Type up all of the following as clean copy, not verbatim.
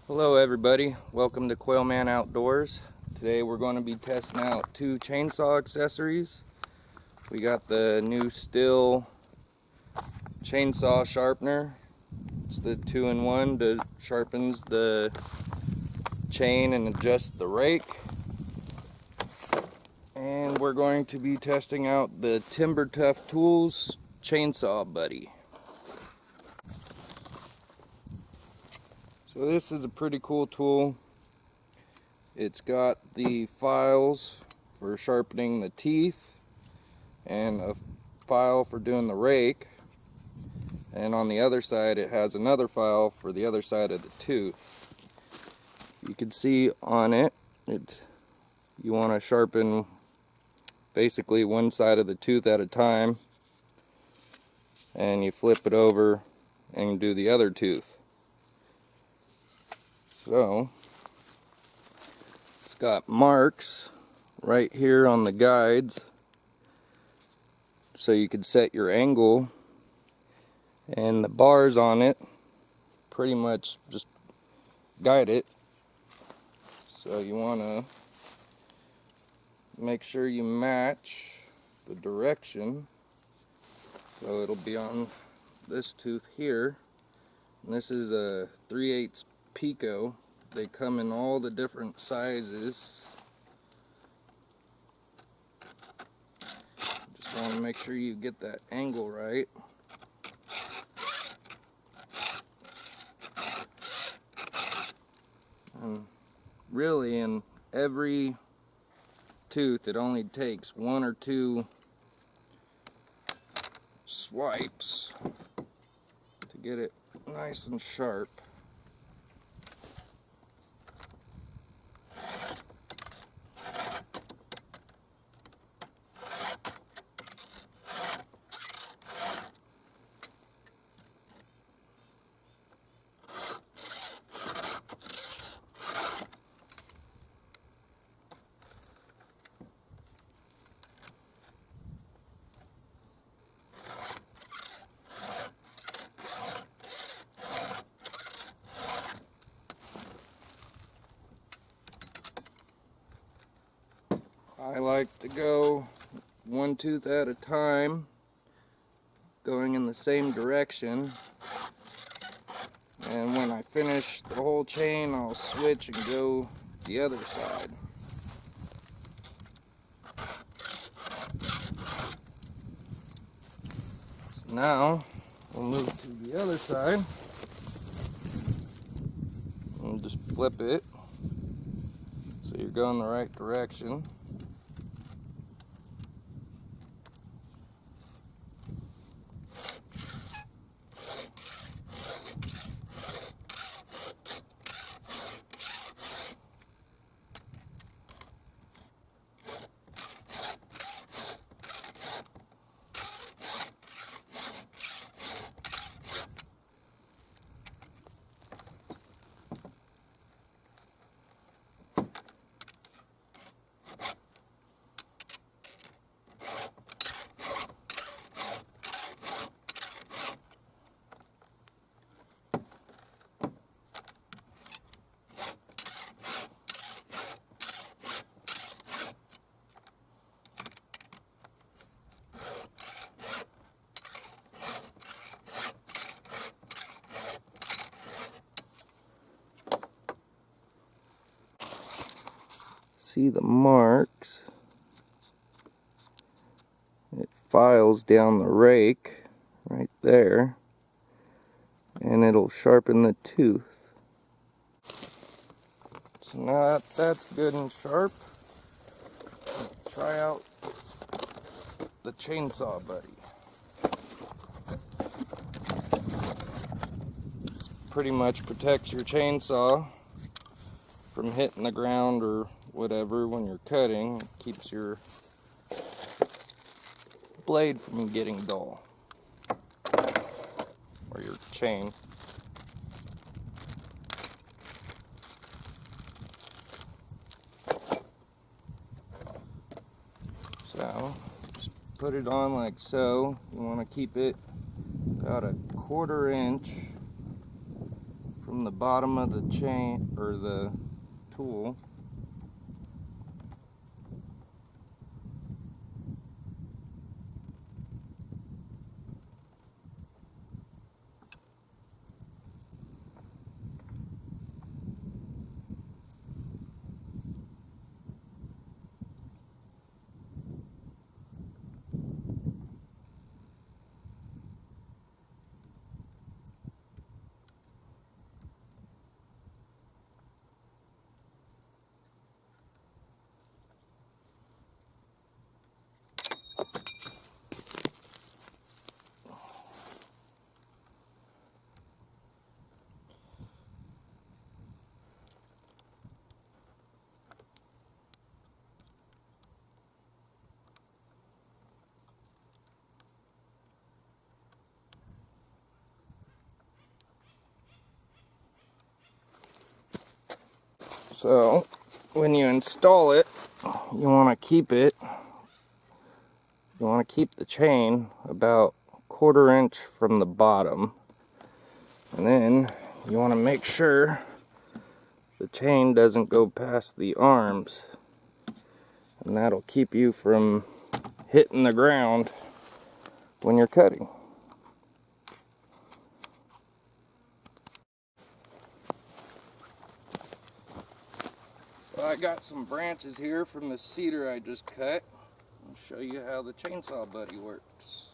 Hello everybody, welcome to Quail Man Outdoors. Today we're going to be testing out two chainsaw accessories. We got the new Stihl chainsaw sharpener. It's the 2-in-1 that sharpens the chain and adjusts the rake. And we're going to be testing out the Tuff Tools chainsaw buddy. So this is a pretty cool tool. It's got the files for sharpening the teeth and a file for doing the rake, and on the other side it has another file for the other side of the tooth. You can see on it, you want to sharpen basically one side of the tooth at a time, and you flip it over and do the other tooth. So it's got marks right here on the guides so you can set your angle, and the bars on it pretty much just guide it. So you want to make sure you match the direction. So it'll be on this tooth here, and this is a 3/8 Pico. They come in all the different sizes. Just want to make sure you get that angle right. And really, in every tooth, it only takes one or two swipes to get it nice and sharp. I like to go one tooth at a time, going in the same direction, and when I finish the whole chain I'll switch and go the other side. So now we'll move to the other side and just flip it so you're going the right direction. See the marks? It files down the rake right there, and it'll sharpen the tooth. So now that's good and sharp, try out the chainsaw buddy. This pretty much protects your chainsaw from hitting the ground or whatever when you're cutting. It keeps your blade from getting dull, or your chain. So just put it on like so. You want to keep it about a 1/4 inch from from the bottom of the chain or the tool. So when you install it, you want to keep the chain about 1/4 inch from the bottom, and then you want to make sure the chain doesn't go past the arms, and that'll keep you from hitting the ground when you're cutting. So I got some branches here from the cedar I just cut. I'll show you how the chainsaw buddy works.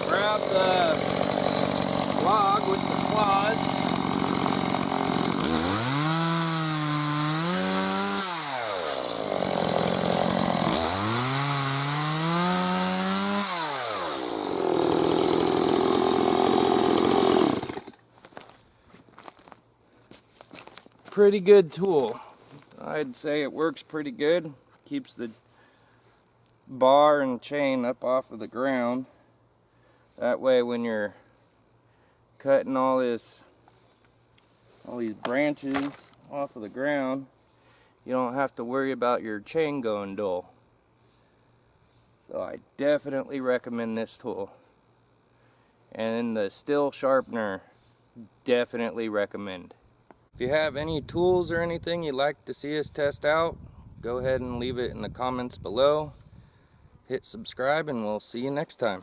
Grab the log with the claws. Pretty good tool. I'd say it works pretty good. Keeps the bar and chain up off of the ground. That way when you're cutting all these branches off of the ground, you don't have to worry about your chain going dull. So I definitely recommend this tool. And the Stihl sharpener, definitely recommend. If you have any tools or anything you'd like to see us test out, go ahead and leave it in the comments below. Hit subscribe and we'll see you next time.